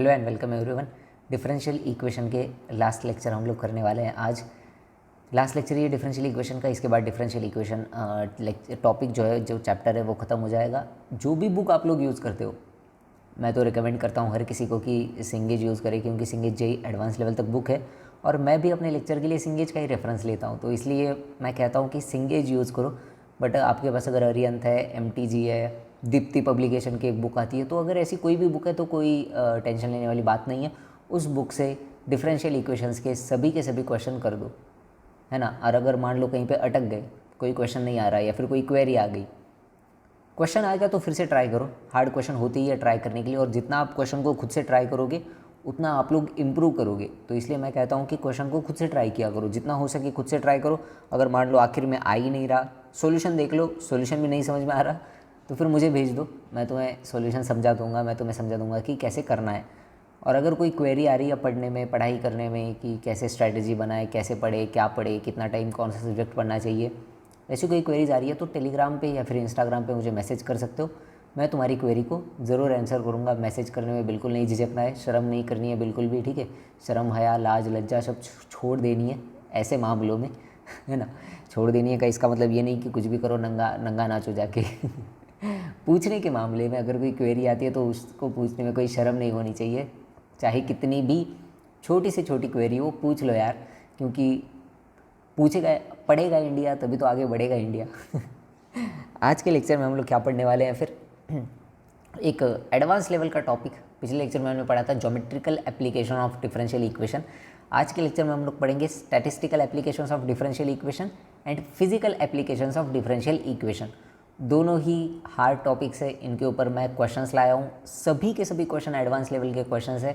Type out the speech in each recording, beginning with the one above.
Hello and welcome everyone. Differential equation के last lecture हम लोग करने वाले हैं आज। लास्ट लेक्चर ये डिफरेंशियल इक्वेशन का, इसके बाद डिफरेंशियल इक्वेशन टॉपिक जो है, जो चैप्टर है वो ख़त्म हो जाएगा। जो भी बुक आप लोग यूज़ करते हो, मैं तो रिकमेंड करता हूँ हर किसी को कि सिंगेज यूज़ करें, क्योंकि सिंगेज जेई एडवांस लेवल तक बुक है और मैं भी अपने लेक्चर के लिए सिंगेज का ही रेफरेंस लेता हूँ, तो इसलिए मैं कहता हूँ कि सिंगेज यूज़ करो। बट आपके पास अगर अरिहंत है, एमटीजी है, दीप्ति पब्लिकेशन की एक बुक आती है, तो अगर ऐसी कोई भी बुक है तो कोई टेंशन लेने वाली बात नहीं है। उस बुक से डिफरेंशियल इक्वेशंस के सभी क्वेश्चन कर दो, है ना। और अगर मान लो कहीं पे अटक गए, कोई क्वेश्चन नहीं आ रहा है या फिर कोई क्वेरी आ गई, क्वेश्चन आएगा तो फिर से ट्राई करो। हार्ड क्वेश्चन होती ही है ट्राई करने के लिए, और जितना आप क्वेश्चन को खुद से ट्राई करोगे उतना आप लोग इम्प्रूव करोगे। तो इसलिए मैं कहता हूँ कि क्वेश्चन को खुद से ट्राई किया करो, जितना हो सके खुद से ट्राई करो। अगर मान लो आखिर में आ ही नहीं रहा, सॉल्यूशन देख लो, सॉल्यूशन भी नहीं समझ में आ रहा तो फिर मुझे भेज दो, मैं तुम्हें सॉल्यूशन समझा दूंगा, मैं तुम्हें समझा दूंगा कि कैसे करना है। और अगर कोई क्वेरी आ रही है पढ़ने में, पढ़ाई करने में, कि कैसे स्ट्रैटेजी बनाए, कैसे पढ़े, क्या पढ़े, कितना टाइम कौन सा सब्जेक्ट पढ़ना चाहिए, ऐसी कोई क्वेरीज आ रही है तो टेलीग्राम पे या फिर इंस्टाग्राम पे मुझे मैसेज कर सकते हो। मैं तुम्हारी क्वेरी को ज़रूर आंसर करूँगा। मैसेज करने में बिल्कुल नहीं झिझकना है, शर्म नहीं करनी है बिल्कुल भी, ठीक है। शर्म, हया, लाज, लज्जा सब छोड़ देनी है ऐसे मामलों में, है ना। छोड़ देनी है का इसका मतलब ये नहीं कि कुछ भी करो, नंगा नंगा नाचो जाके। पूछने के मामले में अगर कोई क्वेरी आती है तो उसको पूछने में कोई शर्म नहीं होनी चाहिए, चाहे कितनी भी छोटी से छोटी क्वेरी हो, पूछ लो यार, क्योंकि पूछेगा पढ़ेगा इंडिया तभी तो आगे बढ़ेगा इंडिया। आज के लेक्चर में हम लोग क्या पढ़ने वाले हैं, फिर एक एडवांस लेवल का टॉपिक। पिछले लेक्चर में हमने पढ़ा था geometrical application of differential equation. आज के लेक्चर में हम लोग पढ़ेंगे statistical applications of differential equation and physical applications of differential equation. दोनों ही हार्ड टॉपिक्स है, इनके ऊपर मैं क्वेश्चंस लाया हूँ। सभी के सभी क्वेश्चन एडवांस लेवल के क्वेश्चंस है,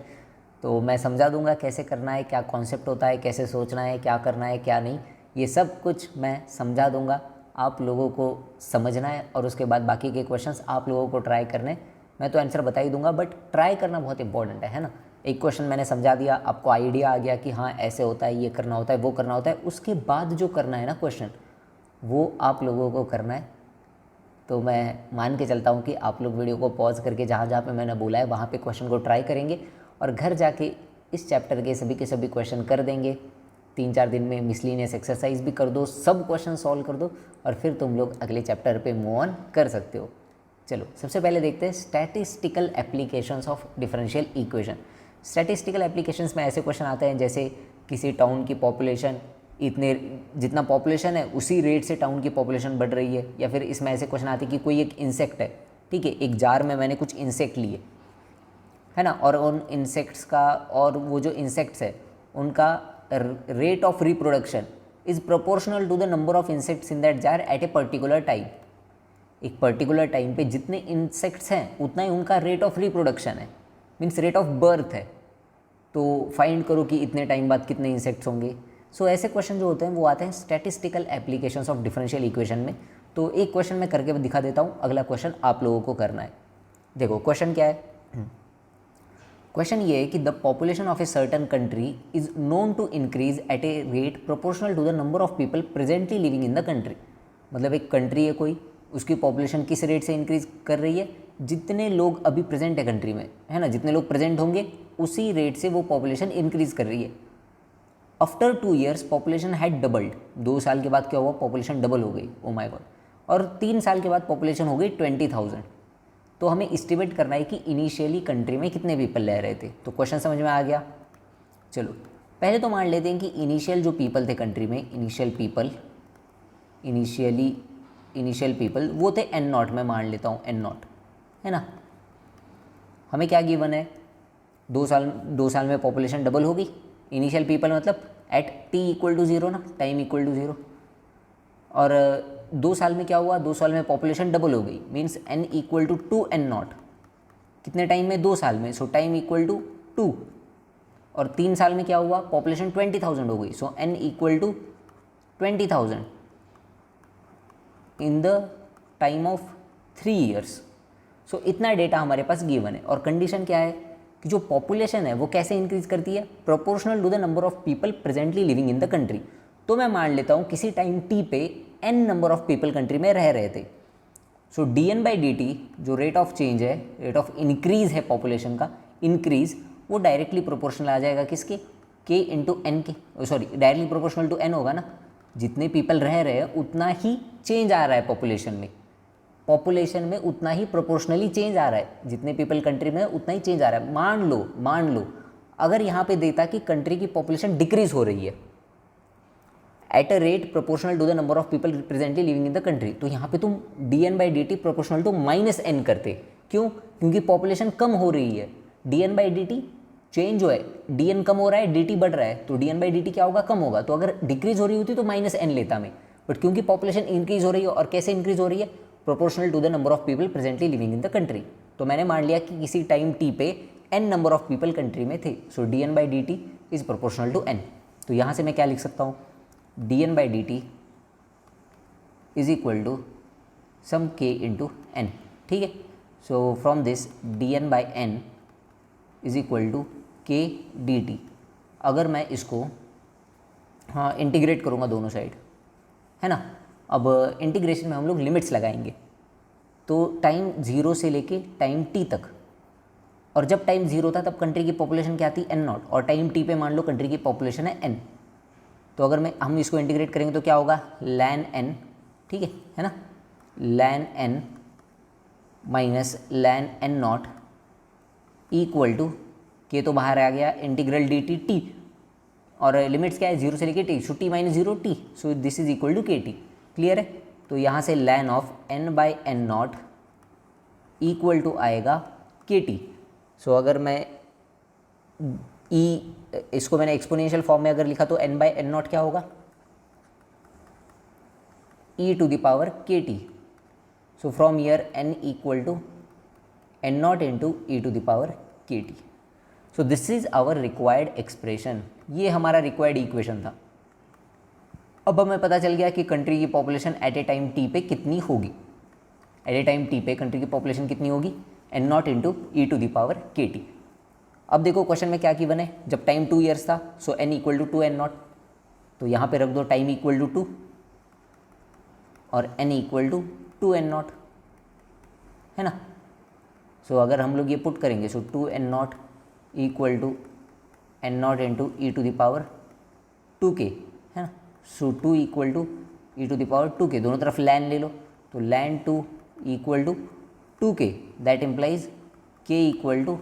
तो मैं समझा दूंगा कैसे करना है, क्या कॉन्सेप्ट होता है, कैसे सोचना है, क्या करना है, क्या नहीं, ये सब कुछ मैं समझा दूंगा। आप लोगों को समझना है और उसके बाद बाकी के क्वेश्चंस आप लोगों को ट्राई करने। मैं तो आंसर बता ही दूंगा, बट ट्राई करना बहुत इंपॉर्टेंट है ना। एक क्वेश्चन मैंने समझा दिया, आपको आइडिया आ गया कि हाँ ऐसे होता है, ये करना होता है, वो करना होता है, उसके बाद जो करना है ना क्वेश्चन, वो आप लोगों को करना है। तो मैं मान के चलता हूँ कि आप लोग वीडियो को पॉज करके जहाँ जहाँ पे मैंने बोला है वहाँ पे क्वेश्चन को ट्राई करेंगे और घर जाके इस चैप्टर के सभी क्वेश्चन कर देंगे। 3-4 दिन में मिसलिनियस एक्सरसाइज भी कर दो, सब क्वेश्चन सॉल्व कर दो और फिर तुम लोग अगले चैप्टर पे मूव ऑन कर सकते हो। चलो सबसे पहले देखते हैं statistical applications of differential equation. Statistical applications में ऐसे क्वेश्चन आते हैं जैसे किसी टाउन की पॉपुलेशन, इतने जितना पॉपुलेशन है उसी रेट से टाउन की पॉपुलेशन बढ़ रही है। या फिर इसमें ऐसे क्वेश्चन आते हैं कि कोई एक इंसेक्ट है, ठीक है, एक जार में मैंने कुछ इंसेक्ट लिए, है ना, और उन इंसेक्ट्स का, और वो जो इंसेक्ट्स है उनका rate of reproduction is proportional to the number of insects in that jar at a particular time. एक पर्टिकुलर टाइम पे जितने इंसेक्ट्स हैं उतना ही उनका रेट ऑफ रिप्रोडक्शन है, मीन्स रेट ऑफ बर्थ है। तो फाइंड करो कि इतने टाइम बाद कितने इंसेक्ट्स होंगे। सो ऐसे क्वेश्चन जो होते हैं वो आते हैं statistical applications of differential equation में। तो एक क्वेश्चन मैं करके दिखा देता हूँ, अगला क्वेश्चन आप लोगों को करना है। देखो क्वेश्चन क्या है। क्वेश्चन ये है कि the population of a certain country is known to increase at a rate proportional to the number of people presently living in the country. मतलब एक कंट्री है कोई, उसकी पॉपुलेशन किस रेट से इंक्रीज कर रही है, जितने लोग अभी प्रेजेंट है कंट्री में, है ना, जितने लोग प्रेजेंट होंगे उसी रेट से वो पॉपुलेशन इंक्रीज कर रही है। After 2 years population had doubled. 2 साल के बाद क्या हुआ, पॉपुलेशन डबल हो गई, ओ माय गॉड। और 3 साल के बाद पॉपुलेशन हो गई 20,000। तो हमें इस्टीमेट करना है कि इनिशियली कंट्री में कितने पीपल रह रहे थे। तो क्वेश्चन समझ में आ गया। चलो पहले तो मान लेते हैं कि इनिशियल जो पीपल थे कंट्री में, इनिशियल पीपल वो थे एन नॉट। मैं मान लेता हूँ एन नॉट, है ना। हमें क्या गिवन है, 2 साल में पॉपुलेशन डबल होगी। इनिशियल पीपल मतलब एट टी इक्वल टू 0 ना, टाइम इक्वल टू 0। और 2 साल में क्या हुआ, 2 साल में पॉपुलेशन डबल हो गई, means n equal to 2 N nought. कितने टाइम में, 2 साल में, सो टाइम इक्वल टू 2। और 3 साल में क्या हुआ, पॉपुलेशन 20,000 हो गई, so n equal to 20,000 in the time of 3 years। So इतना डेटा हमारे पास गिवन है। और कंडीशन क्या है कि जो पॉपुलेशन है वो कैसे इंक्रीज करती है, proportional to the number of people presently living in the country. तो मैं मान लेता हूँ किसी टाइम टी पे n number of people country में रह रहे थे। सो dn/dt जो रेट ऑफ चेंज है, रेट ऑफ इंक्रीज है पॉपुलेशन का, इंक्रीज, वो डायरेक्टली प्रोपोर्शनल आ जाएगा किसके, k इंटू एन के, sorry directly proportional to n होगा ना, जितने पीपल रह रहे हैं उतना ही चेंज आ रहा है पॉपुलेशन में उतना ही प्रोपोर्शनली चेंज आ रहा है, जितने पीपल कंट्री में उतना ही चेंज आ रहा है। मान लो अगर यहाँ पे देता कि कंट्री की पॉपुलेशन डिक्रीज हो रही है at a rate proportional to the number of people presently living in the country, तो यहाँ पे तुम dn/dt प्रोपोर्शनल टू -n करते। क्यों? क्योंकि पॉपुलेशन कम हो रही है, dn/dt चेंज हो है, dn कम हो रहा है, dt बढ़ रहा है, तो dn/dt क्या होगा, कम होगा। तो अगर डिक्रीज हो रही होती तो -n लेता मैं, बट क्योंकि पॉपुलेशन इंक्रीज हो रही है, और कैसे इंक्रीज हो रही है, proportional to the number of people presently living in the country. तो मैंने मान लिया कि किसी टाइम t पे n number of people country में थे, so dn/dt is proportional to n। तो यहाँ से मैं क्या लिख सकता हूँ, dn/dt is equal to some k into n, ठीक है। So from this dn/n is equal to k dt। अगर मैं इसको इंटीग्रेट करूँगा दोनों साइड, है ना। अब इंटीग्रेशन में हम लोग लिमिट्स लगाएंगे, तो टाइम 0 से लेके टाइम t तक, और जब टाइम 0 था तब कंट्री की पॉपुलेशन क्या थी, n0, और टाइम t पे मान लो कंट्री की पॉपुलेशन है n। तो अगर हम इसको इंटीग्रेट करेंगे तो क्या होगा, ln n, ठीक है ना, ln n minus ln n0 equal to k तो बाहर आ गया, इंटीग्रल dt t, और लिमिट्स क्या है 0 से लेके t, so t minus 0 t, so this is equal to kt। Clear है। तो यहाँ से ln of n/n0 equal to आएगा kt। सो अगर मैं इसको मैंने एक्सपोनेंशियल फॉर्म में अगर लिखा तो n/n0 क्या होगा, e to the power kt। So from here n equal to n0 into e to the power kt। So this is our required expression, ये हमारा रिक्वायर्ड इक्वेशन था। अब हमें पता चल गया कि कंट्री की population at a time t पे कितनी होगी, एट ए टाइम t पे कंट्री की पॉपुलेशन कितनी होगी, n0 into E to the power kt। अब देखो क्वेश्चन में क्या गिवन है, जब टाइम 2 ईयर्स था, सो n इक्वल टू 2n0, तो यहाँ पे रख दो टाइम इक्वल टू 2 और n इक्वल टू 2n0, है ना। सो अगर हम लोग ये पुट करेंगे, so 2n0 equal to n0 into E to the power 2k, है ना। So 2 equal to E to the power 2k, दोनों तरफ ln ले लो, तो ln 2 equal to 2k, that implies k equal to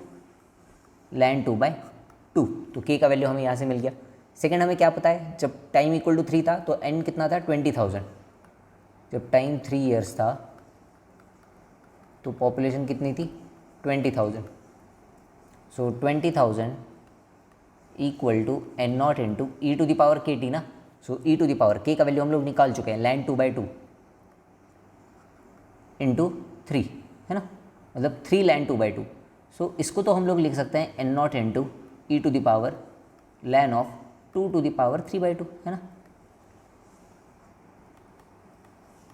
ln 2/2। तो k का value हमें यहाँ से मिल गया। सेकंड हमें क्या पता है, जब टाइम इक्वल टू 3 था तो n कितना था 20,000, जब टाइम 3 ईयर्स था तो पॉपुलेशन कितनी थी 20,000। So 20,000 equal to n0 into E to the power kt ना। So E to the power k का वैल्यू हम लोग निकाल चुके हैं, ln 2/2 इंटू 3, है ना, मतलब 3 ln 2/2। सो इसको तो हम लोग लिख सकते हैं n0 into E to the power ln of 2 to the power 3/2, है ना।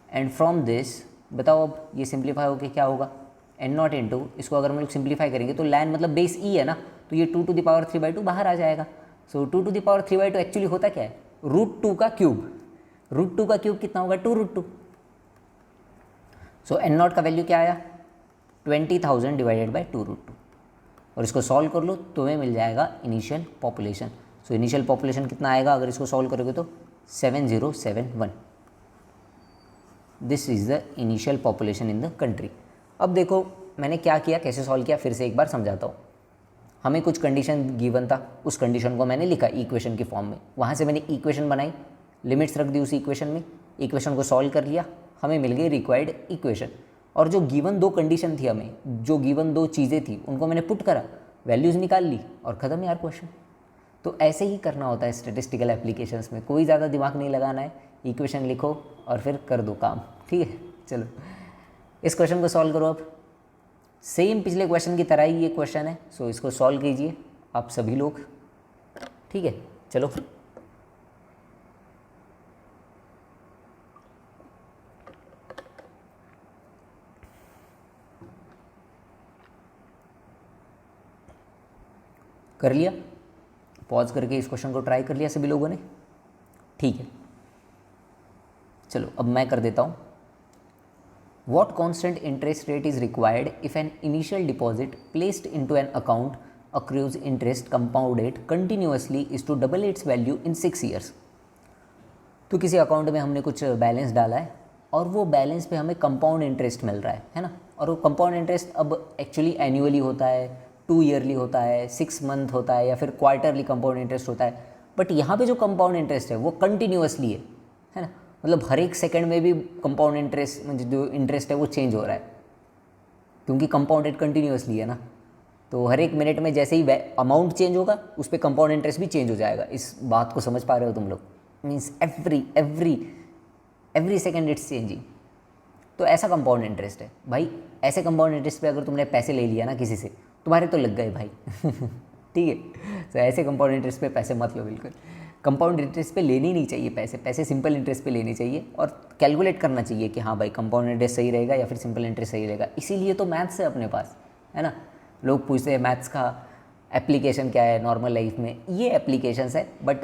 एंड फ्रॉम दिस बताओ अब ये सिंप्लीफाई होकर क्या होगा, n0 इंटू, इसको अगर हम लोग सिंप्लीफाई करेंगे तो ln मतलब बेस e है ना, तो ये 2 टू द पावर 3/2 बाहर आ जाएगा। सो 2 टू द पावर 3/2 एक्चुअली होता क्या है, √2 का क्यूब। √2 का क्यूब कितना होगा 2√2। सो n0 का वैल्यू क्या आया 20,000 डिवाइडेड बाई 2√2, और इसको सॉल्व कर लो तो तुम्हें मिल जाएगा initial population. So initial population कितना आएगा अगर इसको सॉल्व करोगे तो 7071। This is the initial population in the country. अब देखो मैंने क्या किया, कैसे सॉल्व किया, फिर से एक बार समझाता हूँ। हमें कुछ कंडीशन गिवन था, उस कंडीशन को मैंने लिखा इक्वेशन के फॉर्म में, वहाँ से मैंने इक्वेशन बनाई, लिमिट्स रख दी उस इक्वेशन में, इक्वेशन को सॉल्व कर लिया, हमें मिल गई रिक्वायर्ड इक्वेशन। और जो गिवन 2 कंडीशन थी, हमें जो गिवन 2 चीज़ें थी उनको मैंने पुट करा, वैल्यूज़ निकाल ली और ख़त्म यार क्वेश्चन। तो ऐसे ही करना होता है स्टैटिस्टिकल एप्लीकेशंस में, कोई ज़्यादा दिमाग नहीं लगाना है, इक्वेशन लिखो और फिर कर दो काम, ठीक है। चलो इस क्वेश्चन को सॉल्व करो। अब सेम पिछले क्वेश्चन की तरह ही ये क्वेश्चन है, सो इसको सॉल्व कीजिए आप सभी लोग, ठीक है। चलो कर लिया, पॉज करके इस क्वेश्चन को ट्राई कर लिया सभी लोगों ने, ठीक है। चलो अब मैं कर देता हूँ। What constant interest rate is required if an initial deposit placed into an account accrues interest compounded continuously is to double its value in 6 years। तो किसी अकाउंट में हमने कुछ बैलेंस डाला है और वो बैलेंस पे हमें कंपाउंड इंटरेस्ट मिल रहा है ना, और वो कंपाउंड इंटरेस्ट अब एक्चुअली एनुअली होता है, 2 ईयरली होता है, 6 मंथ होता है, या फिर क्वार्टरली कंपाउंड इंटरेस्ट होता है। बट यहाँ पे जो कंपाउंड इंटरेस्ट है वो कंटिन्यूअसली है ना, मतलब हर एक सेकंड में भी कंपाउंड इंटरेस्ट मतलब जो इंटरेस्ट है वो चेंज हो रहा है, क्योंकि कंपाउंडेड कंटिन्यूअसली है ना। तो हर एक मिनट में जैसे ही अमाउंट चेंज होगा उस पर कंपाउंड इंटरेस्ट भी चेंज हो जाएगा। इस बात को समझ पा रहे हो तुम लोग? Means every second it's changing. तो ऐसा कंपाउंड इंटरेस्ट है भाई। ऐसे कंपाउंड इंटरेस्ट पे अगर तुमने पैसे ले लिया ना किसी से, तुम्हारे तो लग गए भाई। ठीक है, तो ऐसे कंपाउंड इंटरेस्ट पे पैसे मत लो बिल्कुल। कंपाउंड इंटरेस्ट पे लेनी नहीं चाहिए पैसे सिंपल इंटरेस्ट पे लेने चाहिए, और कैलकुलेट करना चाहिए कि हाँ भाई कंपाउंड इंटरेस्ट सही रहेगा या फिर सिंपल इंटरेस्ट सही रहेगा। इसीलिए तो मैथ्स है अपने पास, है ना। लोग पूछते हैं मैथ्स का एप्लीकेशन क्या है नॉर्मल लाइफ में, ये एप्लीकेशंस है। बट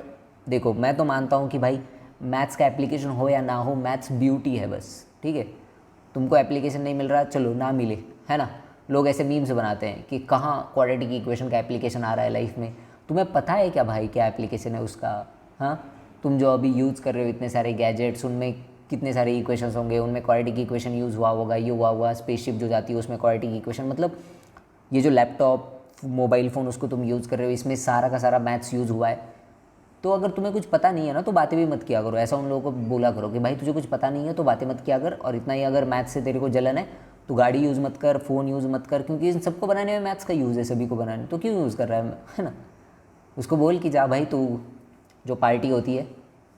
देखो, मैं तो मानता हूँ कि भाई मैथ्स का एप्लीकेशन हो या ना हो, मैथ्स ब्यूटी है बस। ठीक है, तुमको एप्लीकेशन नहीं मिल रहा, चलो ना मिले, है ना। लोग ऐसे मीम्स बनाते हैं कि कहाँ क्वाड्रेटिक इक्वेशन का एप्लीकेशन आ रहा है लाइफ में। तुम्हें पता है क्या भाई क्या एप्लीकेशन है उसका? हाँ, तुम जो अभी यूज़ कर रहे हो इतने सारे गैजेट्स, उनमें कितने सारे इक्वेशंस होंगे, उनमें क्वाड्रेटिक इक्वेशन यूज़ हुआ होगा, ये हुआ हुआ स्पेसशिप जो जाती है उसमें क्वाड्रेटिक इक्वेशन, मतलब ये जो लैपटॉप मोबाइल फ़ोन उसको तुम यूज़ कर रहे हो, इसमें सारा का सारा मैथ्स यूज़ हुआ है। तो अगर तुम्हें कुछ पता नहीं है ना तो बातें भी मत किया करो। ऐसा उन लोगों को बोला करो कि भाई तुझे कुछ पता नहीं है तो बातें मत किया कर, और इतना ही अगर मैथ्स से तेरे को जलन है तो गाड़ी यूज़ मत कर, फ़ोन यूज़ मत कर, क्योंकि इन सबको बनाने में मैथ्स का यूज़ है, सभी को बनाने, तो क्यों यूज़ कर रहा है ना। उसको बोल कि जा भाई, तू जो पार्टी होती है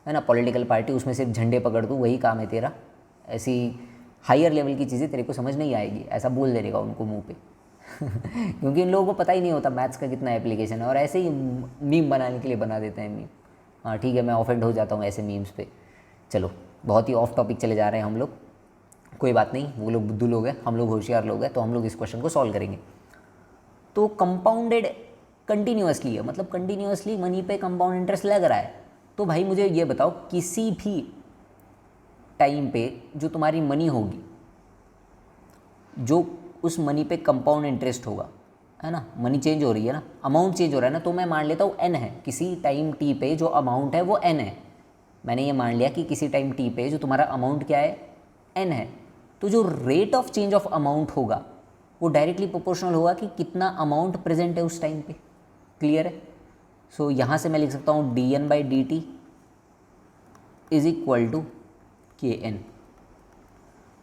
ना, पॉलिटिकल पार्टी, उसमें सिर्फ झंडे पकड़ तू, वही काम है तेरा। ऐसी हायर लेवल की चीज़ें तेरे को समझ नहीं आएगी, ऐसा बोल देगा उनको मुँह पे। क्योंकि इन लोगों को पता ही नहीं होता मैथ्स का कितना एप्लीकेशन है, और ऐसे ही मीम बनाने के लिए बना देते हैं मीम। हाँ ठीक है, मैं ऑफेंड हो जाता हूँ ऐसे मीम्स पे। चलो, बहुत ही ऑफ टॉपिक चले जा रहे हैं हम लोग, कोई बात नहीं, वो लोग बुद्धू लोग हैं, हम लोग होशियार लोग हैं, तो हम लोग इस क्वेश्चन को सॉल्व करेंगे। तो कंपाउंडेड कंटिन्यूअसली है, मतलब कंटिन्यूअसली मनी पे कंपाउंड इंटरेस्ट लग रहा है। तो भाई मुझे ये बताओ, किसी भी टाइम पे जो तुम्हारी मनी होगी, जो उस मनी पे कंपाउंड इंटरेस्ट होगा, है ना, मनी चेंज हो रही है ना, अमाउंट चेंज हो रहा है ना, तो मैं मान लेता हूँ n है, किसी टाइम t पे जो अमाउंट है वो n है। मैंने ये मान लिया कि किसी टाइम t पे जो तुम्हारा अमाउंट क्या है, n है। तो जो rate of change of amount होगा वो डायरेक्टली प्रोपोर्शनल होगा कि कितना अमाउंट प्रेजेंट है उस टाइम पे। क्लियर है? सो यहाँ से मैं लिख सकता हूँ dn/dt is equal to kn,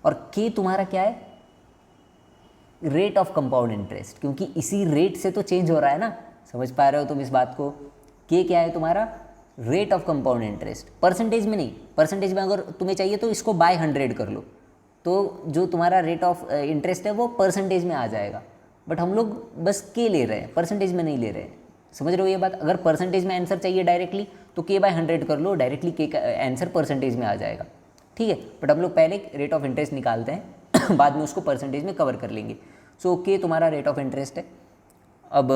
और k तुम्हारा क्या है, रेट ऑफ कंपाउंड इंटरेस्ट, क्योंकि इसी रेट से तो चेंज हो रहा है ना। समझ पा रहे हो तुम इस बात को? के क्या है तुम्हारा, rate of compound interest. Percentage में नहीं, परसेंटेज में अगर तुम्हें चाहिए तो इसको बाय 100 कर लो, तो जो तुम्हारा रेट ऑफ इंटरेस्ट है वो परसेंटेज में आ जाएगा। बट हम लोग बस के ले रहे हैं, परसेंटेज में नहीं ले रहे हैं। समझ रहे हो ये बात? अगर परसेंटेज में आंसर चाहिए डायरेक्टली तो k/100 कर लो, डायरेक्टली के का आंसर परसेंटेज में आ जाएगा। ठीक है, बट हम लोग पहले रेट ऑफ इंटरेस्ट निकालते हैं, बाद में उसको परसेंटेज में कवर कर लेंगे। सो के तुम्हारा रेट ऑफ इंटरेस्ट है। अब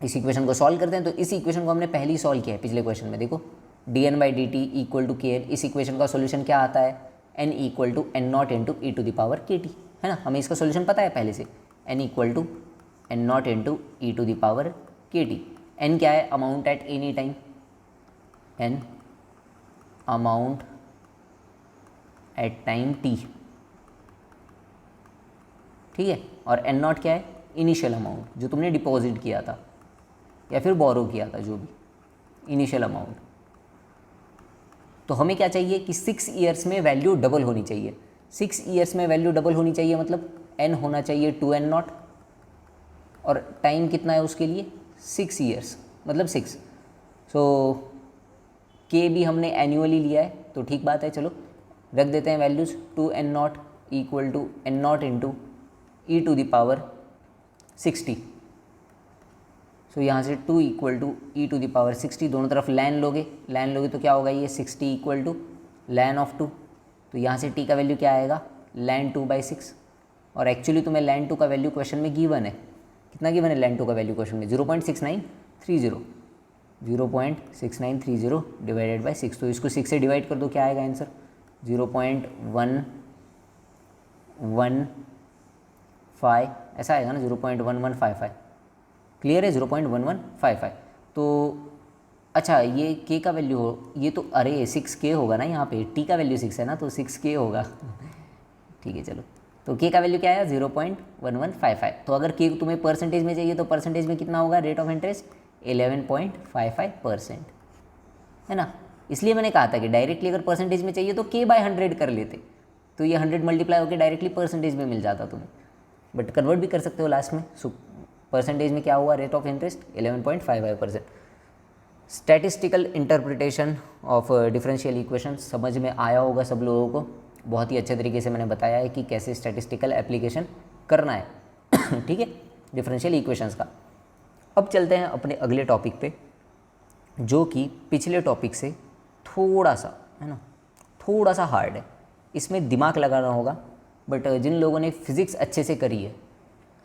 इस इक्वेशन को सॉल्व करते हैं। तो इस इक्वेशन को हमने पहले ही सॉल्व किया है पिछले क्वेश्चन में। देखो, dn/dt इक्वल टू kn, इस इक्वेशन का सोल्यूशन क्या आता है, n equal to n0 into E to the power kt, है ना। हमें इसका सोल्यूशन पता है पहले से, n equal to n0 into E to the power kt। n क्या है, amount at any time, n amount at time t, ठीक है। और n0 क्या है, इनिशियल अमाउंट जो तुमने डिपॉजिट किया था या फिर बोरो किया था, जो भी इनिशियल अमाउंट। तो हमें क्या चाहिए कि 6 ईयर्स में वैल्यू डबल होनी चाहिए। 6 ईयर्स में वैल्यू डबल होनी चाहिए, मतलब n होना चाहिए 2n0, और टाइम कितना है उसके लिए, 6 ईयर्स, मतलब 6। सो k भी हमने एनुअली लिया है, तो ठीक बात है। चलो रख देते हैं values, 2n0 equal to n0 into E to the power 60। So यहाँ से 2 equal to E to the power 60, दोनों तरफ लैन लोगे तो क्या होगा, ये 60 इक्वल टू लैन ऑफ 2। तो यहाँ से t का वैल्यू क्या आएगा, लैन 2/6। और एक्चुअली तुम्हें लैन 2 का वैल्यू क्वेश्चन में गिवन है, कितना गिवन है लैन 2 का वैल्यू क्वेश्चन में, 0.6930, 0.6930 डिवाइडेड बाई 6। तो इसको 6 से डिवाइड कर दो, क्या आएगा आंसर, 0.1155, ऐसा आएगा ना, 0.1155। क्लियर है, 0.1155। तो अच्छा, ये k का वैल्यू हो, ये तो अरे 6k होगा ना, यहाँ पे t का वैल्यू 6 है ना, तो 6k होगा। ठीक है चलो, तो k का वैल्यू क्या आया 0.1155। तो अगर k तुम्हें परसेंटेज में चाहिए तो परसेंटेज में कितना होगा रेट ऑफ इंटरेस्ट, 11.55%, है ना। इसलिए मैंने कहा था कि डायरेक्टली अगर परसेंटेज में चाहिए तो k/100 कर लेते, तो ये 100 मल्टीप्लाई होकर डायरेक्टली परसेंटेज में मिल जाता तुम्हें, बट कन्वर्ट भी कर सकते हो लास्ट में। सो परसेंटेज में क्या हुआ rate of interest 11.55%। Statistical interpretation of differential equation समझ में आया होगा सब लोगों को, बहुत ही अच्छे तरीके से मैंने बताया है कि कैसे स्टैटिस्टिकल एप्लीकेशन करना है। ठीक है, डिफरेंशियल इक्वेशंस का। अब चलते हैं अपने अगले टॉपिक पे, जो कि पिछले टॉपिक से थोड़ा सा, है ना, थोड़ा सा हार्ड है, इसमें दिमाग लगाना होगा, बट जिन लोगों ने फिज़िक्स अच्छे से करी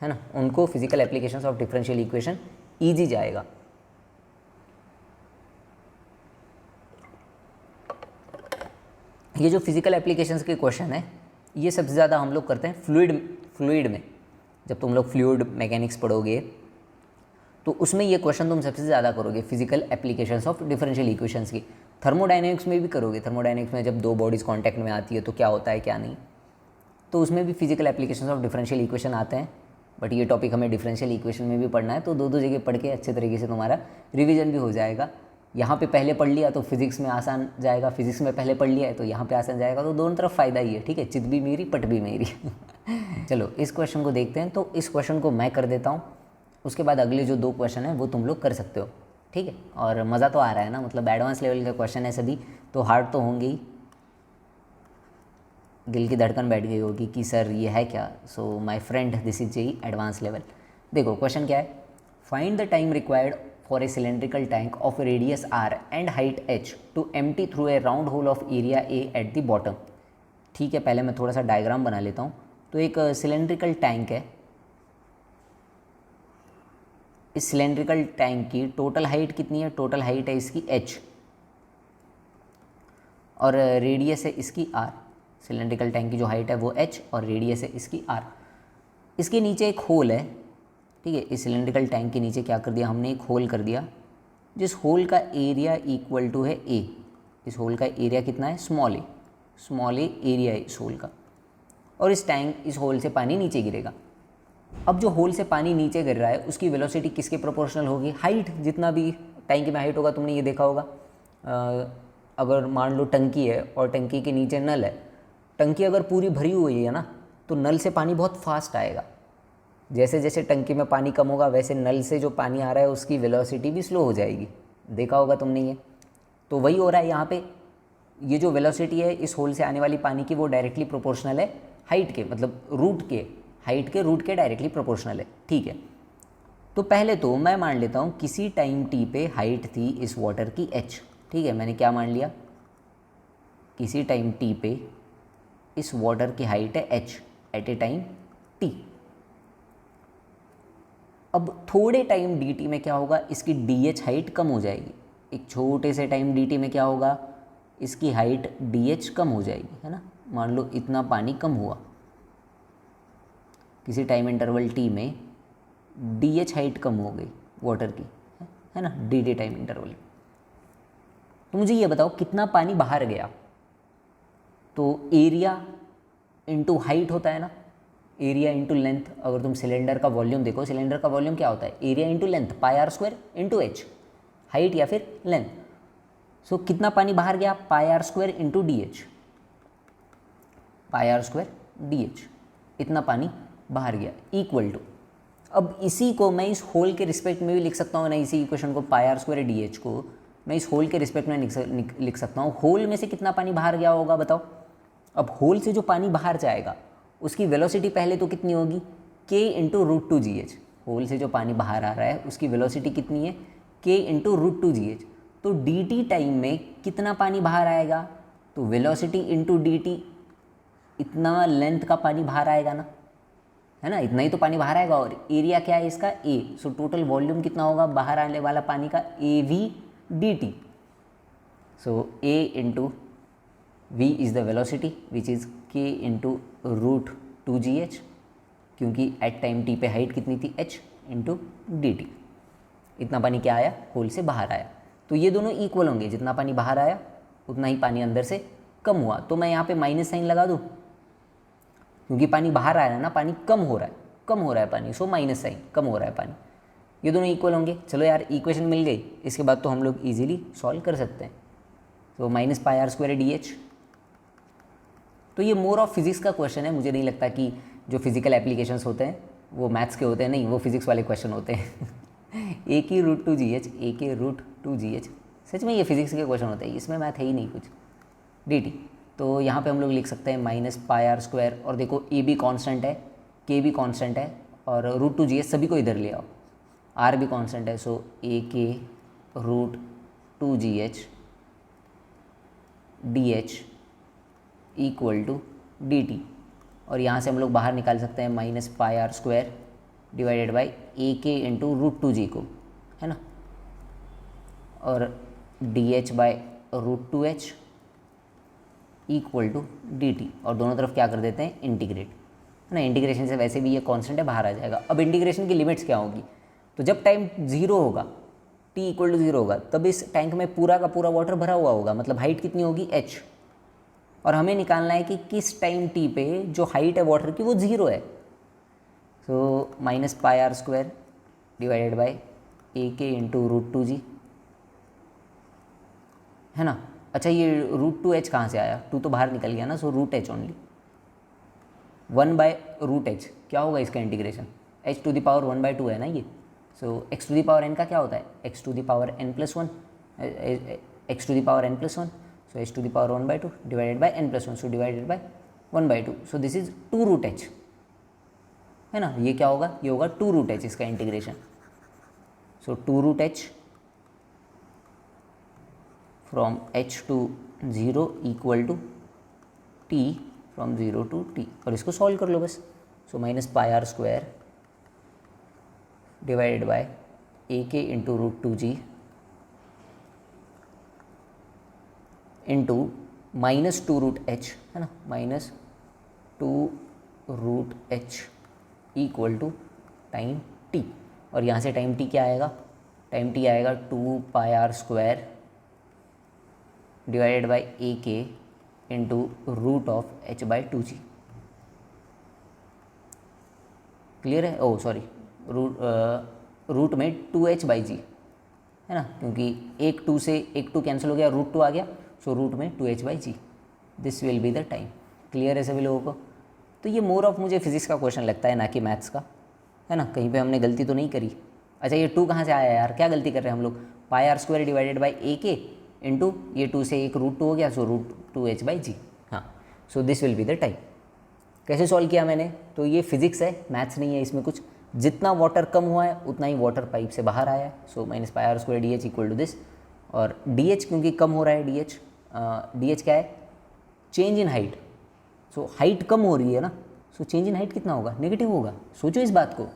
है ना, उनको physical applications of differential equation easy जाएगा। ये जो फिजिकल एप्लीकेशंस के क्वेश्चन है, ये सबसे ज़्यादा हम लोग करते हैं फ्लूइड में। जब तुम लोग फ्लूइड मैकेनिक्स पढ़ोगे तो उसमें ये क्वेश्चन तुम सबसे ज़्यादा करोगे, physical applications of differential equations की। थर्मोडायनेमिक्स में भी करोगे, थर्मोडायनेमिक्स में जब दो बॉडीज़ कांटेक्ट में आती है तो क्या होता है क्या नहीं, तो उसमें भी physical applications of differential equation आते हैं। बट ये टॉपिक हमें डिफरेंशियल इक्वेशन में भी पढ़ना है, तो दो दो जगह पढ़ के अच्छे तरीके से तुम्हारा रिवीजन भी हो जाएगा। यहाँ पे पहले पढ़ लिया तो फिजिक्स में आसान जाएगा, फिजिक्स में पहले पढ़ लिया है तो यहाँ पे आसान जाएगा, तो दोनों तरफ फ़ायदा ही है। ठीक है, चित भी मेरी पट भी मेरी। चलो इस क्वेश्चन को देखते हैं। तो इस क्वेश्चन को मैं कर देता हूँ, उसके बाद अगले जो दो क्वेश्चन हैं वो तुम लोग कर सकते हो। ठीक है, और मज़ा तो आ रहा है ना, मतलब एडवांस लेवल के क्वेश्चन है सभी, तो हार्ड तो होंगे ही। दिल की धड़कन बैठ गई होगी कि सर ये है क्या। So my friend, this is JEE advance level. देखो क्वेश्चन क्या है, find the time required for a cylindrical tank of radius R and height H to empty through a round hole of area A at the bottom. ठीक है, पहले मैं थोड़ा सा diagram बना लेता हूँ। तो एक सिलेंड्रिकल टैंक है, इस सिलेंड्रिकल टैंक की टोटल हाइट कितनी है, टोटल हाइट है इसकी h, और रेडियस है इसकी r। सिलेंड्रिकल टैंक की जो हाइट है वो h और रेडियस है इसकी r। इसके नीचे एक होल है। ठीक है, इस सिलेंड्रिकल टैंक के नीचे क्या कर दिया हमने, एक होल कर दिया, जिस होल का एरिया इक्वल टू है a। इस होल का एरिया कितना है, स्मॉल ए एरिया है इस होल का, और इस होल से पानी नीचे गिरेगा। अब जो होल से पानी नीचे गिर रहा है उसकी वेलोसिटी किसके प्रोपोर्शनल होगी, हाइट, जितना भी टैंक में हाइट होगा तुमने ये देखा होगा। अगर मान लो टंकी है और टंकी के नीचे नल है, टंकी अगर पूरी भरी हुई है ना तो नल से पानी बहुत फास्ट आएगा। जैसे जैसे टंकी में पानी कम होगा वैसे नल से जो पानी आ रहा है उसकी वेलोसिटी भी स्लो हो जाएगी, देखा होगा तुमने ये। तो वही हो रहा है यहाँ पे, ये जो वेलोसिटी है इस होल से आने वाली पानी की वो डायरेक्टली प्रोपोर्शनल है हाइट के, मतलब रूट के, हाइट के रूट के डायरेक्टली प्रोपोर्शनल है। ठीक है, तो पहले तो मैं मान लेता हूँ किसी टाइम टी पे हाइट थी इस वाटर की h। ठीक है, मैंने क्या मान लिया, किसी टाइम टी पे इस वाटर की हाइट है h at a time t। अब थोड़े टाइम dt में क्या होगा, इसकी dh हाइट कम हो जाएगी। एक छोटे से टाइम dt में क्या होगा, इसकी हाइट dh कम हो जाएगी, है ना। मान लो इतना पानी कम हुआ किसी टाइम इंटरवल t में, dh हाइट कम हो गई वाटर की, है ना, dt टाइम इंटरवल। तो मुझे ये बताओ कितना पानी बाहर गया, तो एरिया इंटू हाइट होता है ना, एरिया इंटू लेंथ। अगर तुम सिलेंडर का वॉल्यूम देखो, सिलेंडर का वॉल्यूम क्या होता है, area into length, pi R square into H, height या फिर लेंथ। सो कितना पानी बाहर गया, pi R square into D H, pi R square D H, इतना पानी बाहर गया इक्वल टू। अब इसी को मैं इस होल के रिस्पेक्ट में भी लिख सकता हूँ ना, इसी इक्वेशन को पाई आर स्क्वायर डी एच को मैं इस होल के रिस्पेक्ट में लिख सकता हूँ। होल में से कितना पानी बाहर गया होगा बताओ। अब होल से जो पानी बाहर जाएगा उसकी वेलोसिटी पहले तो कितनी होगी, k into root two G H. Hole से जो पानी बाहर आ रहा है उसकी वेलोसिटी कितनी है, k into root two G H. तो dt टाइम में कितना पानी बाहर आएगा, तो वेलोसिटी इंटू dt, इतना लेंथ का पानी बाहर आएगा ना, है ना, इतना ही तो पानी बाहर आएगा। और एरिया क्या है इसका, a। सो टोटल वॉल्यूम कितना होगा बाहर आने वाला पानी का, AV dt। सो a into v is the velocity which is k into root two G H, क्योंकि एट टाइम t पे हाइट कितनी थी, h इंटू dt। इतना पानी क्या आया, होल से बाहर आया। तो ये दोनों इक्वल होंगे, जितना पानी बाहर आया उतना ही पानी अंदर से कम हुआ। तो मैं यहाँ पे माइनस साइन लगा दूँ, क्योंकि पानी बाहर आ रहा है ना, पानी कम हो रहा है, कम हो रहा है पानी, सो माइनस साइन, कम हो रहा है पानी। ये दोनों इक्वल होंगे। चलो यार इक्वेशन मिल गई, इसके बाद तो हम लोग इजीली सॉल्व कर सकते हैं। तो minus pi R square D H. तो ये मोर ऑफ फिजिक्स का क्वेश्चन है, मुझे नहीं लगता कि जो फिजिकल एप्लीकेशंस होते हैं वो मैथ्स के होते हैं, नहीं वो फिजिक्स वाले क्वेश्चन होते हैं। ए की रूट टू जी एच, ए K root two G H, सच में ये फिजिक्स के क्वेश्चन होते हैं, इसमें मैथ है ही नहीं कुछ। डी टी, तो यहाँ पे हम लोग लिख सकते हैं माइनस पाई आर स्क्वायर, और देखो ए भी कॉन्स्टेंट है, के भी कॉन्स्टेंट है, और रूट टू जी एच सभी को इधर ले आओ, आर भी कॉन्स्टेंट है, so A K root two G H D H equal to D T. और यहाँ से हम लोग बाहर निकाल सकते हैं minus pi R square divided by A K into root two G को, है ना, और D H by root two H equal to D T. और दोनों तरफ क्या कर देते हैं, इंटीग्रेट, है ना। इंटीग्रेशन से वैसे भी ये कांस्टेंट है, बाहर आ जाएगा। अब इंटीग्रेशन की लिमिट्स क्या होगी, तो जब टाइम जीरो होगा, टी इक्वल टू जीरो होगा, तब इस टैंक में पूरा का पूरा वाटर भरा हुआ होगा, मतलब हाइट कितनी होगी, एच। और हमें निकालना है कि किस टाइम टी पे जो हाइट है वाटर की वो जीरो है। So minus pi R square divided by A K into root two जी, है ना। अच्छा ये रूट टू एच कहाँ से आया, टू तो बाहर निकल गया ना, so root H only, 1/√h क्या होगा इसका integration, h to the power 1/2 है ना ये। सो x to the power n का क्या होता है, x to the power n+1, x to the power n+1, सो h to the power 1/2 divided by n+1, सो डिवाइडेड बाई 1/2, सो दिस इज 2√h, है ना। ये क्या होगा, ये होगा 2√h इसका integration. So 2√h from h to 0 equal to t from 0 to t, और इसको सॉल्व कर लो बस। So minus pi R square divided by A K into root two G into minus 2√h, है ना, minus 2√h equal to time t। और यहाँ से टाइम t क्या आएगा, टाइम t आएगा 2 पाई R square divided by A K into root of h/2g। Clear है, oh sorry, root में 2h/g, है ना, क्योंकि एक 2 से एक 2 कैंसिल हो गया, रूट 2 आ गया, सो रूट में 2h/g, this will be the time. Clear है सभी लोगों को। तो ये मोर ऑफ मुझे फिजिक्स का क्वेश्चन लगता है, ना कि मैथ्स का, है ना। कहीं पे हमने गलती तो नहीं करी। अच्छा ये 2 कहाँ से आया यार, क्या गलती कर रहे हैं हम लोग, पाई R square divided by A K into ये 2 से एक रूट 2 हो गया, सो रूट 2h/g, हाँ, सो this will be the time. कैसे सॉल्व किया मैंने, तो ये फिजिक्स है, मैथ्स नहीं है इसमें कुछ। जितना वाटर कम हुआ है उतना ही वाटर पाइप से बाहर आया है, so minus pi R square D H equal to this. और डी एच क्योंकि कम हो रहा है, डी एच क्या है, change in height, so height कम हो रही है ना, सो चेंज इन हाइट कितना होगा, नेगेटिव होगा। सोचो इस बात को,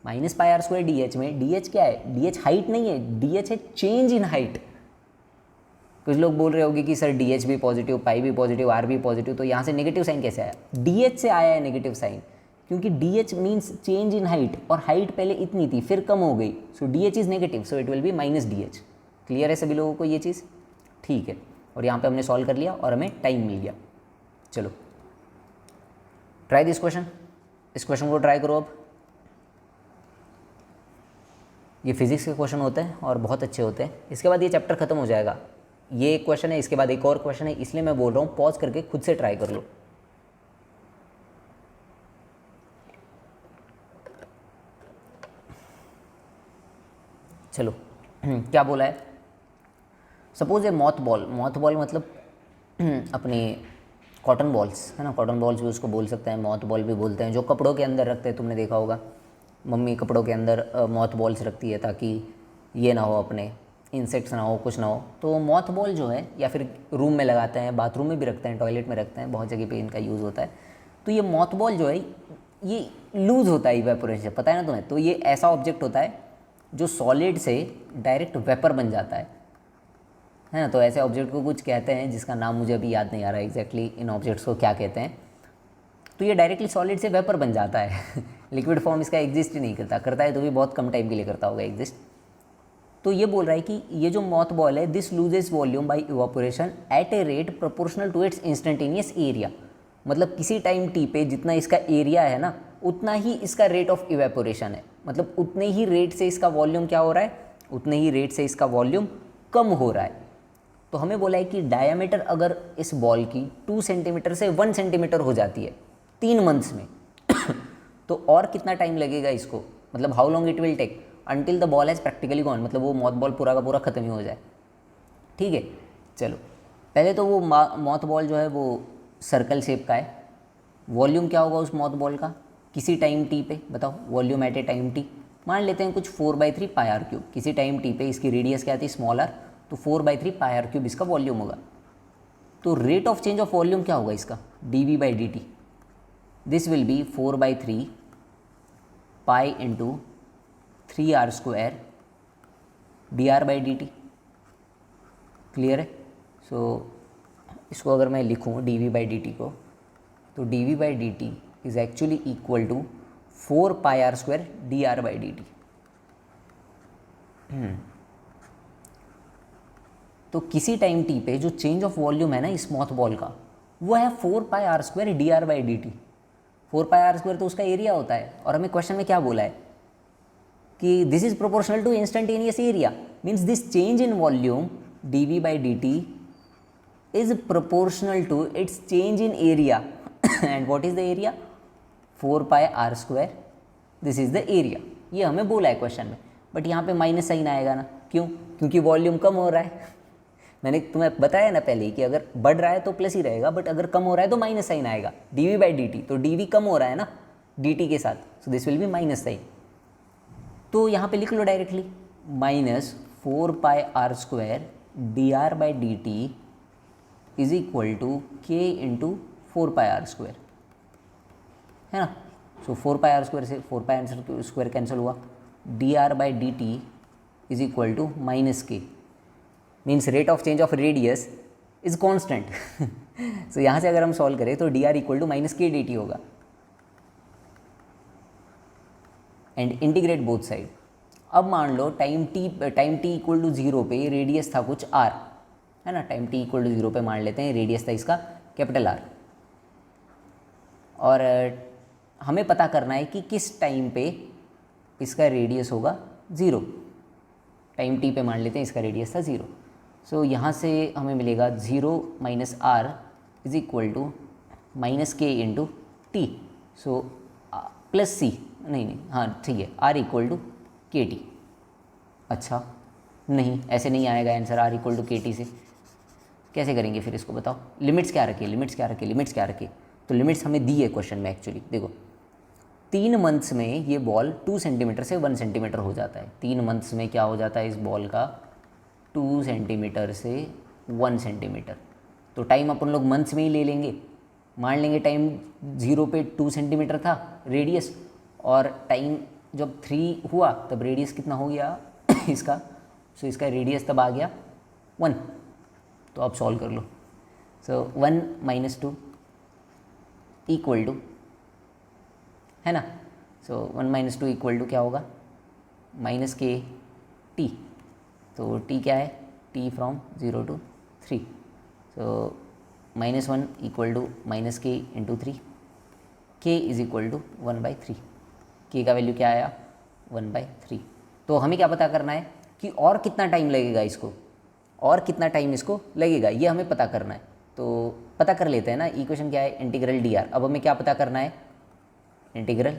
minus pi R square D H में डी एच क्या है, डी एच हाइट नहीं है, डी एच है चेंज इन हाइट। कुछ लोग बोल रहे होंगे कि सर डी एच भी पॉजिटिव, पाई भी पॉजिटिव, आर भी पॉजिटिव, तो यहाँ से नेगेटिव साइन कैसे आया, डी एच से आया है नेगेटिव साइन, क्योंकि D H means change in height, और हाइट पहले इतनी थी फिर कम हो गई, so D H is negative, so it will be minus D H. Clear है सभी लोगों को ये चीज़, ठीक है। और यहाँ पे हमने सॉल्व कर लिया और हमें टाइम मिल गया। चलो ट्राई दिस क्वेश्चन, इस क्वेश्चन को ट्राई करो। अब ये फिजिक्स के क्वेश्चन होते हैं और बहुत अच्छे होते हैं। इसके बाद ये चैप्टर खत्म हो जाएगा। ये एक क्वेश्चन है, इसके बाद एक और क्वेश्चन है, इसलिए मैं बोल रहा हूँ पॉज करके खुद से ट्राई कर लो। चलो क्या बोला है, सपोज ए मॉथ बॉल, मॉथ बॉल मतलब अपने कॉटन बॉल्स, है ना, कॉटन बॉल्स भी उसको बोल सकते हैं, मॉथ बॉल भी बोलते हैं, जो कपड़ों के अंदर रखते हैं, तुमने देखा होगा मम्मी कपड़ों के अंदर मॉथ बॉल्स रखती है ताकि ये ना हो, अपने इंसेक्ट्स ना हो, कुछ ना हो। तो मॉथ बॉल जो है, या फिर रूम में लगाते हैं, बाथरूम में भी रखते हैं, टॉयलेट में रखते हैं, बहुत जगह पे इनका यूज़ होता है। तो ये मॉथ बॉल जो है ये लूज़ होता है इवेपोरेशन से, पता है ना तुम्हें। तो ये ऐसा ऑब्जेक्ट होता है जो सॉलिड से डायरेक्ट वेपर बन जाता है ना। तो ऐसे ऑब्जेक्ट को कुछ कहते हैं जिसका नाम मुझे अभी याद नहीं आ रहा है एग्जैक्टली, इन ऑब्जेक्ट्स को क्या कहते हैं। तो ये डायरेक्टली सॉलिड से वेपर बन जाता है लिक्विड फॉर्म इसका एग्जिस्ट ही नहीं करता, करता है तो भी बहुत कम टाइम के लिए करता होगा एग्जिस्ट। तो ये बोल रहा है कि ये जो मॉथ बॉल है, this loses volume by evaporation at a rate proportional to its instantaneous area. मतलब किसी टाइम टी पे जितना इसका एरिया है ना, उतना ही इसका रेट ऑफ इवेपोरेशन है। मतलब उतने ही रेट से इसका वॉल्यूम क्या हो रहा है, उतने ही रेट से इसका वॉल्यूम कम हो रहा है। तो हमें बोला है कि डायामीटर अगर इस बॉल की 2 सेंटीमीटर से 1 सेंटीमीटर हो जाती है 3 मंथ्स में तो और कितना टाइम लगेगा इसको, मतलब how long it will take until the ball has practically gone, मतलब वो मॉथ बॉल पूरा का पूरा ख़त्म ही हो जाए। ठीक है, चलो पहले तो वो मॉथ बॉल जो है वो सर्कल शेप का है। वॉल्यूम क्या होगा उस मॉथ बॉल का किसी टाइम टी पे, बताओ volume at a time T. मान लेते हैं कुछ 4/3 पाई आर क्यूब, किसी टाइम टी पे इसकी रेडियस क्या थी स्मॉल आर, तो 4/3 पाई आर क्यूब इसका वॉल्यूम होगा। तो rate of change of volume क्या होगा इसका, dv/dt। This will B 4/3 pi into 3r² dr/dt। Clear है। सो इसको अगर मैं लिखूँ dv/dt को, तो dv/dt is actually equal to 4 pi r² dr/dt। तो किसी टाइम टी पे जो चेंज ऑफ वॉल्यूम है ना इस मॉथ बॉल का, वो है 4 pi r² dr/dt। 4 pi r² तो उसका एरिया होता है, और हमें क्वेश्चन में क्या बोला है कि this is proportional to instantaneous area, means this change in volume dv/dt is proportional to its change in area and what is the area, 4 pi r², this is the area। ये हमें बोला है question में, but यहाँ पे minus sign आएगा ना, क्यों, क्योंकि वॉल्यूम कम हो रहा है। मैंने तुम्हें बताया ना पहले ही कि अगर बढ़ रहा है तो प्लस ही रहेगा, बट अगर कम हो रहा है तो माइनस साइन आएगा dv/dt। तो dv कम हो रहा है ना dt के साथ, so this will be minus sign. तो यहाँ पे लिख लो directly -4 pi r² dr/dt is equal to k into 4 pi r², है ना। सो 4 पाई r² से 4 पाई r² कैंसिल हुआ, dr/dt is equal to -k, means rate of change of radius is constant. So यहाँ से अगर हम सॉल्व करें तो dr equal to -k dt होगा, एंड इंटीग्रेट बोथ साइड। अब मान लो टाइम t इक्वल टू 0 पे रेडियस था कुछ r, है ना। टाइम t इक्वल टू 0 पे मान लेते हैं रेडियस था इसका कैपिटल R, और हमें पता करना है कि किस टाइम पे इसका रेडियस होगा 0। टाइम t पे मान लेते हैं इसका रेडियस था 0। सो यहाँ से हमें मिलेगा 0 - r is equal to -k into T. So plus c, नहीं हाँ ठीक है, r इक्वल टू kt। अच्छा नहीं, ऐसे नहीं आएगा answer, r equal to kt से कैसे करेंगे फिर इसको, बताओ। लिमिट्स क्या रखे, तो लिमिट्स हमें दी है क्वेश्चन में एक्चुअली। देखो 3 मंथ्स में ये बॉल 2 सेंटीमीटर से 1 सेंटीमीटर हो जाता है। 3 मंथ्स में क्या हो जाता है इस बॉल का, 2 सेंटीमीटर से 1 सेंटीमीटर। तो टाइम अपन लोग मंथ्स में ही ले लेंगे, मान लेंगे टाइम 0 पे 2 सेंटीमीटर था रेडियस, और टाइम जब 3 हुआ तब रेडियस कितना हो गया इसका, सो इसका रेडियस तब आ गया 1। तो आप सॉल्व कर लो। सो 1 - 2 इक्वल टू, है ना। सो 1 - 2 इक्वल टू क्या होगा, -k t। तो t क्या है, t from 0 to 3। So -1 equal to -k into 3, k is equal to 1/3। k का वैल्यू क्या आया 1/3। तो हमें क्या पता करना है कि और कितना टाइम लगेगा इसको, और कितना टाइम इसको लगेगा, ये हमें पता करना है। तो पता कर लेते हैं ना, इक्वेशन क्या है इंटीग्रल dr। अब हमें क्या पता करना है, इंटीग्रल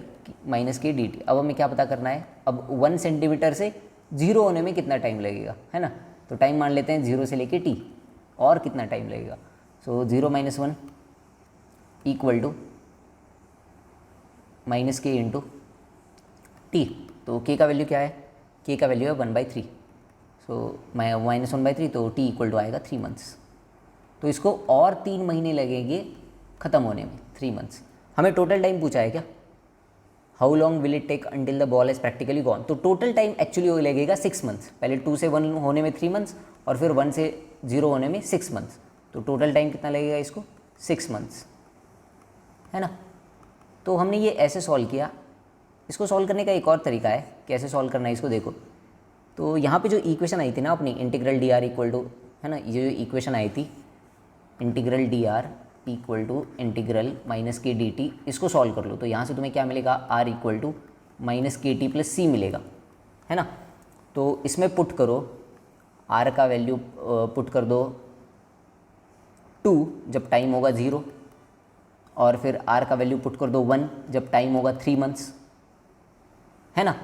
-k dt। अब हमें क्या पता करना है, अब 1 सेंटीमीटर से 0 होने में कितना टाइम लगेगा, है ना। तो टाइम मान लेते हैं 0 से लेके t, और कितना टाइम लगेगा। So 0 - 1 equal to -k into t। तो k का वैल्यू क्या है, k का वैल्यू है 1/3। सो -1/3, तो t इक्वल टू आएगा 3 मंथ्स। तो इसको और 3 महीने लगेंगे ख़त्म होने में, 3 मंथ्स। हमें टोटल टाइम पूछा है क्या, how long will it take until the ball is practically gone. तो टोटल टाइम एक्चुअली लगेगा 6 मंथ्स। पहले 2 से 1 होने में 3 मंथ्स, और फिर 1 से 0 होने में 6 मंथ्स। तो टोटल टाइम कितना लगेगा इसको, 6 मंथ्स, है ना। तो हमने ये ऐसे सॉल्व किया। इसको सॉल्व करने का एक और तरीका है, कैसे सॉल्व करना है इसको देखो। तो यहाँ पे जो इक्वेशन आई थी ना अपनी integral D R equal to, है ना, ये जो इक्वेशन आई थी integral D R equal to integral minus K D T, इसको सॉल्व कर लो तो यहाँ से तुम्हें क्या मिलेगा, R equal to minus K T plus C मिलेगा, है ना। तो इसमें पुट करो, आर का वैल्यू पुट कर दो 2 जब टाइम होगा 0, और फिर आर का वैल्यू पुट कर दो 1 जब टाइम होगा 3 मंथ्स, है ना।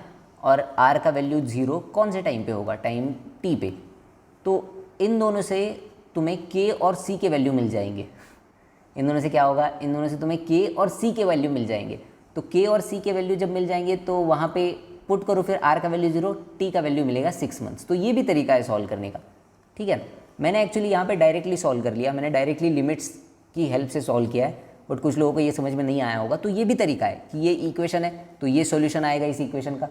और आर का वैल्यू 0 कौन से टाइम पे होगा, टाइम टी पे। तो इन दोनों से तुम्हें के और सी के वैल्यू मिल जाएंगे। इन दोनों से क्या होगा, इन दोनों से तुम्हें के और सी के वैल्यू मिल जाएंगे। तो के और सी के वैल्यू जब मिल जाएंगे तो वहाँ पे पुट करो, फिर आर का वैल्यू 0, टी का वैल्यू मिलेगा 6 मंथ्स। तो ये भी तरीका है सॉल्व करने का, ठीक है ना। मैंने एक्चुअली यहाँ पे डायरेक्टली सॉल्व कर लिया, मैंने डायरेक्टली लिमिट्स की हेल्प से सॉल्व किया है, बट कुछ लोगों को ये समझ में नहीं आया होगा। तो ये भी तरीका है कि ये इक्वेशन है तो ये सॉल्यूशन आएगा इस इक्वेशन का,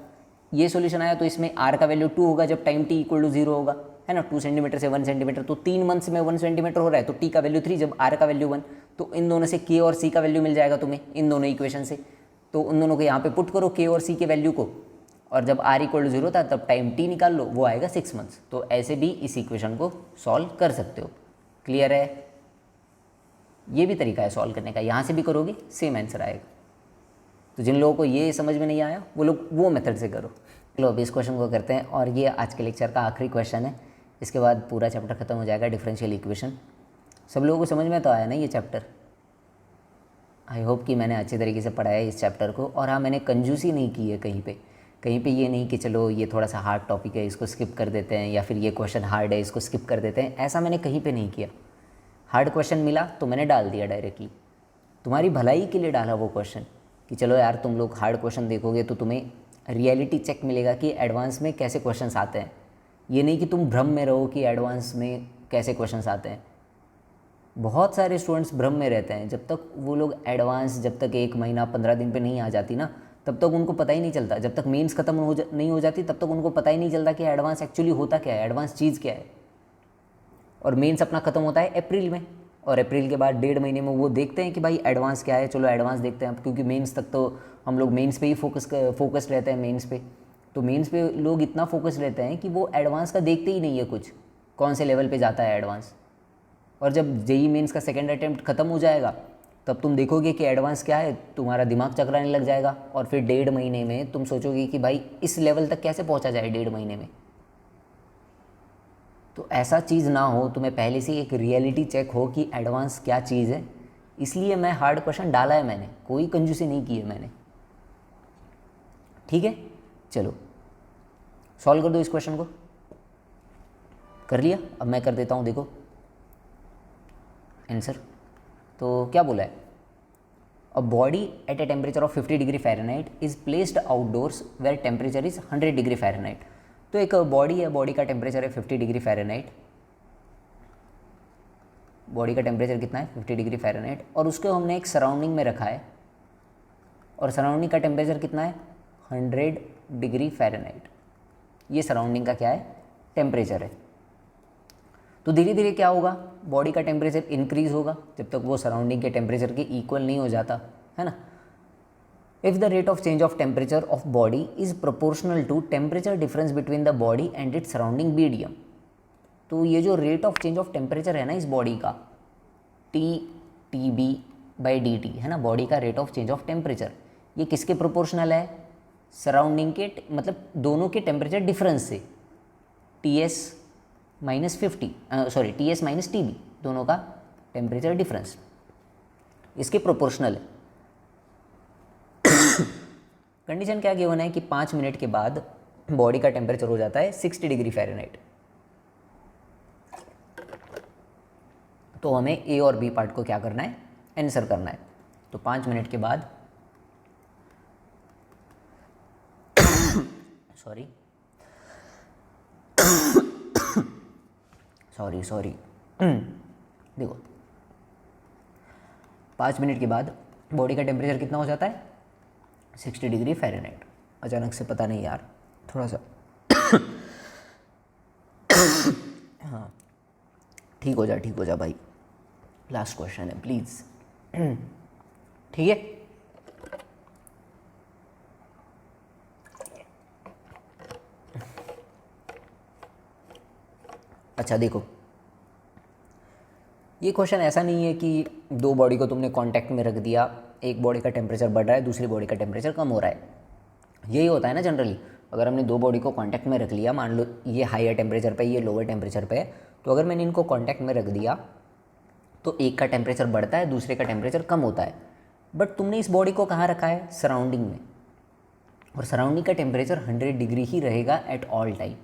ये सॉल्यूशन आया तो इसमें आर का वैल्यू 2 होगा जब टाइम टी इक्वल टू 0 होगा, है ना। 2 सेंटीमीटर से 1 सेंटीमीटर, तो 3 मंथ्स में 1 सेंटीमीटर हो रहा है, तो टी का वैल्यू 3 जब आर का वैल्यू 1, तो इन दोनों से के और सी का वैल्यू मिल जाएगा तुम्हें इन दोनों इक्वेशन से। तो उन दोनों को यहाँ पे पुट करो के और सी के वैल्यू को, और जब आर इक्वल टू 0 था तब टाइम टी निकाल लो, वो आएगा 6 मंथ्स। तो ऐसे भी इस इक्वेशन को सॉल्व कर सकते हो। क्लियर है, ये भी तरीका है सॉल्व करने का, यहाँ से भी करोगे सेम आंसर आएगा। तो जिन लोगों को ये समझ में नहीं आया वो लोग वो मेथड से करो। चलो अभी इस क्वेश्चन को करते हैं, और ये आज के लेक्चर का आखिरी क्वेश्चन है, इसके बाद पूरा चैप्टर खत्म हो जाएगा डिफरेंशियल इक्वेशन। सब लोगों को समझ में तो आया ना ये चैप्टर, आई होप कि मैंने अच्छे तरीके से पढ़ाया है इस चैप्टर को। और हाँ, मैंने कंजूसी नहीं की है कहीं पे ये नहीं कि चलो ये थोड़ा सा हार्ड टॉपिक है इसको स्किप कर देते हैं, या फिर ये क्वेश्चन हार्ड है इसको स्किप कर देते हैं, ऐसा मैंने कहीं पे नहीं किया। हार्ड क्वेश्चन मिला तो मैंने डाल दिया डायरेक्टली, तुम्हारी भलाई के लिए डाला वो क्वेश्चन, कि चलो यार तुम लोग हार्ड क्वेश्चन देखोगे तो तुम्हें रियलिटी चेक मिलेगा कि एडवांस में कैसे क्वेश्चंस आते हैं। ये नहीं कि तुम भ्रम में रहो कि एडवांस में कैसे क्वेश्चंस आते हैं। बहुत सारे स्टूडेंट्स भ्रम में रहते हैं, जब तक वो लोग एडवांस, जब तक 1 महीना 15 दिन पे नहीं आ जाती ना, तब तक उनको पता ही नहीं चलता। जब तक मेंस खत्म नहीं हो जाती तब तक उनको पता ही नहीं चलता कि एडवांस एक्चुअली होता क्या है, एडवांस चीज़ क्या है। और मेंस अपना ख़त्म होता है अप्रैल में, और अप्रैल के बाद 1.5 महीने में वो देखते हैं कि भाई एडवांस क्या है, चलो एडवांस देखते हैं। क्योंकि मेंस तक तो हम लोग मेंस पे ही फोकस रहते हैं मेंस पे, तो मेंस पे लोग इतना फोकस रहते हैं कि वो एडवांस का देखते ही नहीं है कुछ, कौन से लेवल पे जाता है एडवांस। और जब जेई मेंस का सेकंड अटेम्प्ट ख़त्म हो जाएगा तब तुम देखोगे कि एडवांस क्या है, तुम्हारा दिमाग चकराने लग जाएगा, और फिर 1.5 महीने में तुम सोचोगे कि भाई इस लेवल तक कैसे पहुंचा जाए 1.5 महीने में। तो ऐसा चीज़ ना हो, तुम्हें पहले से एक रियलिटी चेक हो कि एडवांस क्या चीज़ है। इसलिए मैं हार्ड क्वेश्चन डाला है, मैंने कोई कंजूसी नहीं की है मैंने, ठीक है। चलो सॉल्व कर दो इस क्वेश्चन को, कर लिया। अब मैं कर देता हूँ, देखो आंसर। तो क्या बोला है, a body at a temperature of 50 degree Fahrenheit is placed outdoors where temperature is 100 degree Fahrenheit. तो एक बॉडी है, बॉडी का टेम्परेचर है 50 डिग्री फ़ारेनहाइट, बॉडी का टेम्परेचर कितना है 50 डिग्री फ़ारेनहाइट, और उसको हमने एक सराउंडिंग में रखा है, और सराउंडिंग का टेम्परेचर कितना है 100 डिग्री फ़ारेनहाइट। ये सराउंडिंग का क्या है, टेम्परेचर है। तो धीरे धीरे क्या होगा, बॉडी का टेम्परेचर इंक्रीज़ होगा जब तक वो सराउंडिंग के टेम्परेचर के इक्वल नहीं हो जाता, है ना। If the rate of change of temperature of body is proportional to temperature difference between the body and its surrounding medium. तो ये जो rate of change of temperature है ना इस बॉडी का, T/T/B/dt है ना, बॉडी का rate of change of temperature, ये किसके प्रोपोर्शनल है, सराउंडिंग के, मतलब दोनों के टेम्परेचर डिफरेंस से, TS माइनस TB, दोनों का टेम्परेचर डिफरेंस इसके प्रोपोर्शनल है। कंडीशन क्या गिवन है कि 5 मिनट के बाद बॉडी का टेम्परेचर हो जाता है 60 डिग्री फ़ारेनहाइट। तो हमें ए और बी पार्ट को क्या करना है, आंसर करना है। तो 5 मिनट के बाद सॉरी देखो 5 मिनट के बाद बॉडी का टेम्परेचर कितना हो जाता है 60 डिग्री फ़ारेनहाइट। अचानक से पता नहीं यार, थोड़ा सा हाँ ठीक हो जा भाई, लास्ट क्वेश्चन है प्लीज़, ठीक है। अच्छा देखो, ये क्वेश्चन ऐसा नहीं है कि दो बॉडी को तुमने कांटेक्ट में रख दिया, एक बॉडी का टेम्परेचर बढ़ रहा है, दूसरी बॉडी का टेम्परेचर कम हो रहा है। यही होता है ना जनरली, अगर हमने दो बॉडी को कांटेक्ट में रख लिया, मान लो ये हायर टेम्परेचर पे, ये लोअर टेम्परेचर पे है, तो अगर मैंने इनको कांटेक्ट में रख दिया तो एक का टेम्परेचर बढ़ता है, दूसरे का टेम्परेचर कम होता है। बट तुमने इस बॉडी को कहाँ रखा है? सराउंडिंग में, और सराउंडिंग का टेम्परेचर 100 डिग्री ही रहेगा at all time.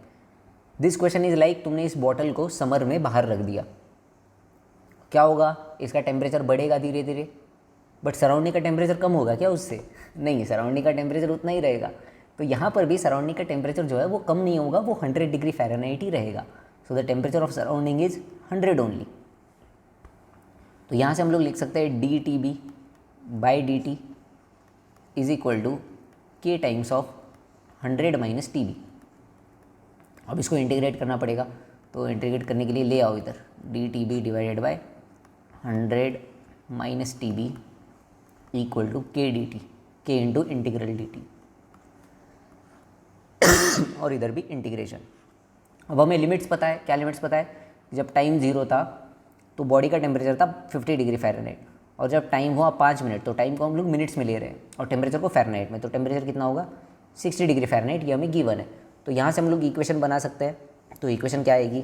This question is like तुमने इस बॉटल को समर में बाहर रख दिया, क्या होगा? इसका टेम्परेचर बढ़ेगा धीरे धीरे, बट सराउंडिंग का टेम्परेचर कम होगा क्या उससे? नहीं, सराउंडिंग का टेम्परेचर उतना ही रहेगा। तो यहाँ पर भी सराउंडिंग का टेम्परेचर जो है वो कम नहीं होगा, वो 100 डिग्री फ़ारेनहाइट ही रहेगा। So the temperature of surrounding is 100 only. तो यहाँ से हम लोग लिख सकते हैं D T B by D T is equal to K times of 100 minus T B. अब इसको इंटीग्रेट करना पड़ेगा, तो इंटीग्रेट करने के लिए ले आओ इधर, D T B divided by 100 minus T B equal to K D T, K into integral D T, और इधर भी इंटीग्रेशन। अब हमें लिमिट्स पता है, क्या लिमिट्स पता है? जब टाइम 0 था तो बॉडी का टेम्परेचर था 50 डिग्री फ़ारेनहाइट, और जब टाइम हुआ 5 मिनट तो टाइम को हम लोग मिनट्स में ले रहे हैं और टेम्परेचर को फ़ारेनहाइट में, तो टेम्परेचर कितना होगा? 60 डिग्री फ़ारेनहाइट, ये हमें गिवन है। तो यहाँ से हम लोग इक्वेशन बना सकते हैं। तो इक्वेशन क्या आएगी?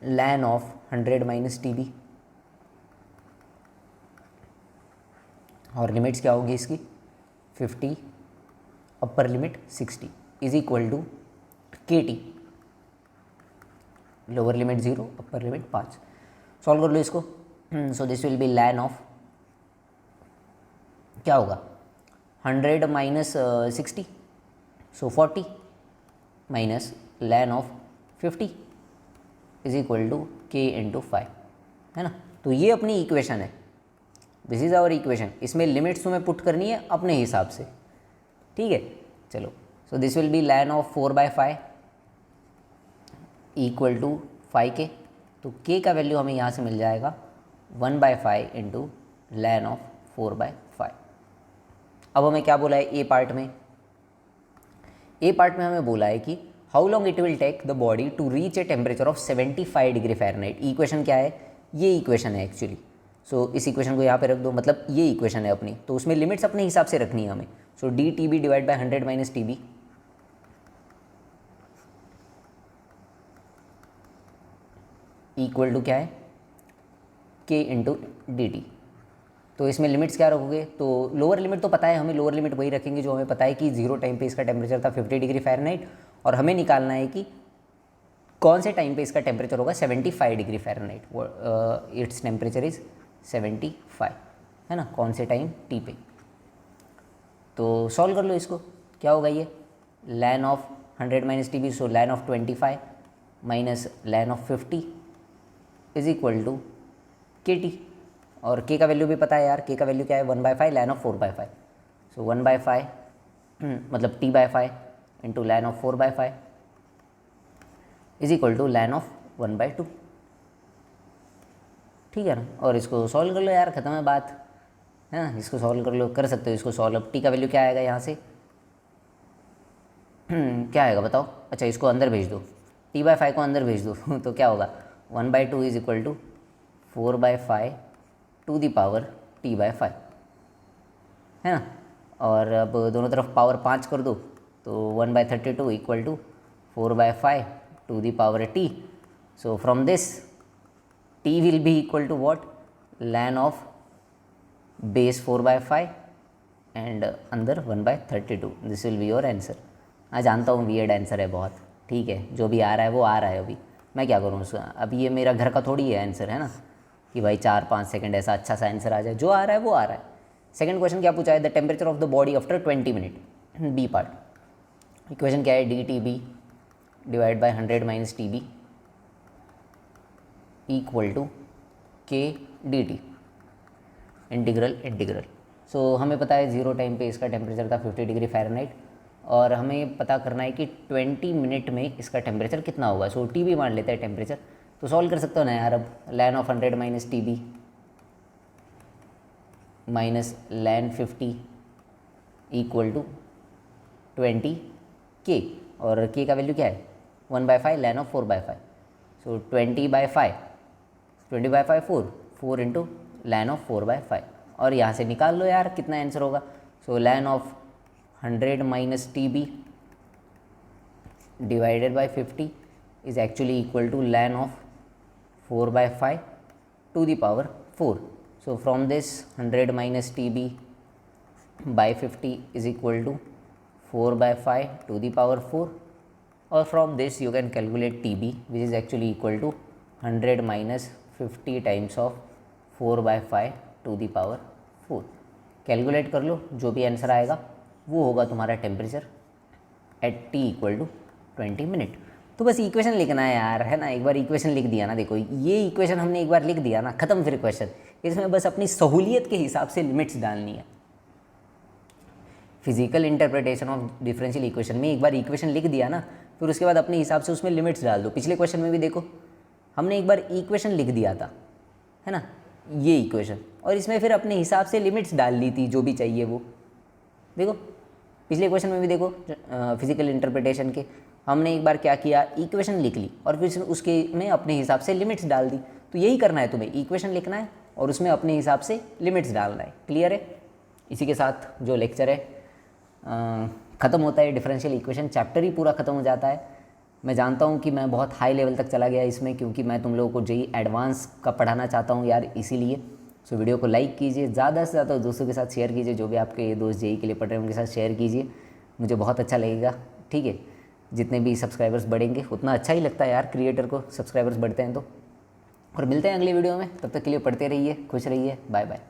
ln of 100 minus T B, और लिमिट्स क्या होगी इसकी? 50 upper limit 60 is equal to K T, lower limit 0 upper limit 5। Solve कर लो इसको। So this will be ln of, क्या होगा? 100 minus 60, so 40 minus ln of 50 is equal to K into 5, है ना। तो ये अपनी इक्वेशन है, दिस इज़ आवर इक्वेशन। इसमें लिमिट्स तुम्हें पुट करनी है अपने हिसाब से, ठीक है। चलो, so this will be ln of 4/5 equal to 5k। तो k का वैल्यू हमें यहाँ से मिल जाएगा 1/5 इंटू ln ऑफ 4/5। अब हमें क्या बोला है ए पार्ट में? ए पार्ट में हमें बोला है कि how long it will take the body to reach a temperature of 75 degree Fahrenheit. Equation क्या है? ये इक्वेशन है एक्चुअली। सो इस इक्वेशन को यहाँ पे रख दो, मतलब ये इक्वेशन है अपनी, तो उसमें लिमिट्स अपने हिसाब से रखनी है हमें। So D T B divide by 100 minus T B equal to क्या है? के इंटू डी टी। तो इसमें लिमिट्स क्या रखोगे? तो लोअर लिमिट तो पता है हमें, लोअर लिमिट वही रखेंगे जो हमें पता है कि 0 टाइम पे इसका टेम्परेचर था 50 डिग्री फ़ारेनहाइट, और हमें निकालना है कि कौन से टाइम पे इसका टेम्परेचर होगा 75 degree Fahrenheit. Its temperature is 75, है ना, कौन से टाइम टी पे। तो सॉल्व कर लो इसको, क्या होगा ये? ln of 100 minus T B, so ln of 25 minus ln of 50 is equal to K T, और k का वैल्यू भी पता है यार, k का वैल्यू क्या है? 1/5 ln ऑफ 4/5, सो 1/5 मतलब t/5 इंटू ln of 4/5 is equal to ln of 1/2, ठीक है ना। और इसको सॉल्व कर लो यार, ख़त्म है बात, है ना। इसको सॉल्व कर लो, कर सकते हो इसको सॉल्व। अब टी का वैल्यू क्या आएगा यहाँ से? क्या आएगा बताओ? अच्छा, इसको अंदर भेज दो, t/5 को अंदर भेज दो तो क्या होगा? 1/2 is equal to 4/5 to the power t/5, है ना। और अब दोनों तरफ पावर 5 कर दो, तो 1/32 equal to 4/5 to the power t। So from this t will be equal to what? ln of base 4/5 and अंदर 1/32। This will be your answer. मैं जानता हूँ वियर्ड आंसर है बहुत, ठीक है, जो भी आ रहा है वो आ रहा है। अभी मैं क्या करूँ उसका? अभी ये मेरा घर का थोड़ी है आंसर, है ना, कि भाई 4-5 सेकंड ऐसा अच्छा सा आंसर आ जाए। जो आ रहा है वो आ रहा है। सेकंड क्वेश्चन क्या पूछा है? The temperature of the body after 20 minute, B part. Equation क्या है? D T B divide by 100 minus T B equal to K D T, integral. So हमें पता है 0 टाइम पे इसका टेम्परेचर था 50 डिग्री फ़ारेनहाइट, और हमें पता करना है कि 20 मिनट में इसका टेम्परेचर कितना होगा। सो टी बी मान लेते हैं टेम्परेचर, तो सॉल्व कर सकते हो ना यार। अब ln of 100 minus T B minus ln 50 equal to 20 K, और के का वैल्यू क्या है? 1/5 ln of 4/5, so 20/5, 20/5 4, 4 into ln of 4/5, और यहाँ से निकाल लो यार कितना आंसर होगा। So ln of 100 minus TB divided by 50 is actually equal to ln of 4/5 to the power 4। So from this 100 minus TB by 50 is equal to 4/5 to the power 4, or from this you can calculate TB, which is actually equal to 100 minus 50 times of 4/5 to the power 4। Calculate कर लो, जो भी answer आएगा वो होगा तुम्हारा temperature at T equal to 20 minute. तो बस इक्वेशन लिखना है यार, है ना। एक बार इक्वेशन लिख दिया ना, देखो ये इक्वेशन हमने एक बार लिख दिया ना, ख़त्म फिर क्वेश्चन। इसमें बस अपनी सहूलियत के हिसाब से लिमिट्स डालनी है। Physical interpretation of differential equation में एक बार इक्वेशन लिख दिया ना, फिर उसके बाद अपने हिसाब से उसमें लिमिट्स डाल दो। पिछले क्वेश्चन में भी देखो हमने एक बार इक्वेशन लिख दिया था, है ना, ये इक्वेशन, और इसमें फिर अपने हिसाब से लिमिट्स डाल ली थी जो भी चाहिए वो। देखो पिछले क्वेश्चन में भी देखो फिजिकल इंटरप्रिटेशन के हमने एक बार क्या किया, इक्वेशन लिख ली और फिर उसके में अपने हिसाब से लिमिट्स डाल दी। तो यही करना है तुम्हें, इक्वेशन लिखना है और उसमें अपने हिसाब से लिमिट्स डालना है। क्लियर है। इसी के साथ जो लेक्चर है ख़त्म होता है। डिफरेंशियल इक्वेशन चैप्टर ही पूरा ख़त्म हो जाता है। मैं जानता हूँ कि मैं बहुत हाई लेवल तक चला गया इसमें, क्योंकि मैं तुम लोगों को जेईई एडवांस का पढ़ाना चाहता हूँ यार, इसीलिए। सो वीडियो को लाइक कीजिए, ज़्यादा से ज़्यादा दोस्तों के साथ शेयर कीजिए, जो भी आपके दोस्त जेईई के लिए पढ़ रहे हैं उनके साथ शेयर कीजिए, मुझे बहुत अच्छा लगेगा। ठीक है, जितने भी सब्सक्राइबर्स बढ़ेंगे उतना अच्छा ही लगता है यार, क्रिएटर को सब्सक्राइबर्स बढ़ते हैं तो। और मिलते हैं अगली वीडियो में, तब तक के लिए पढ़ते रहिए, खुश रहिए, बाय बाय।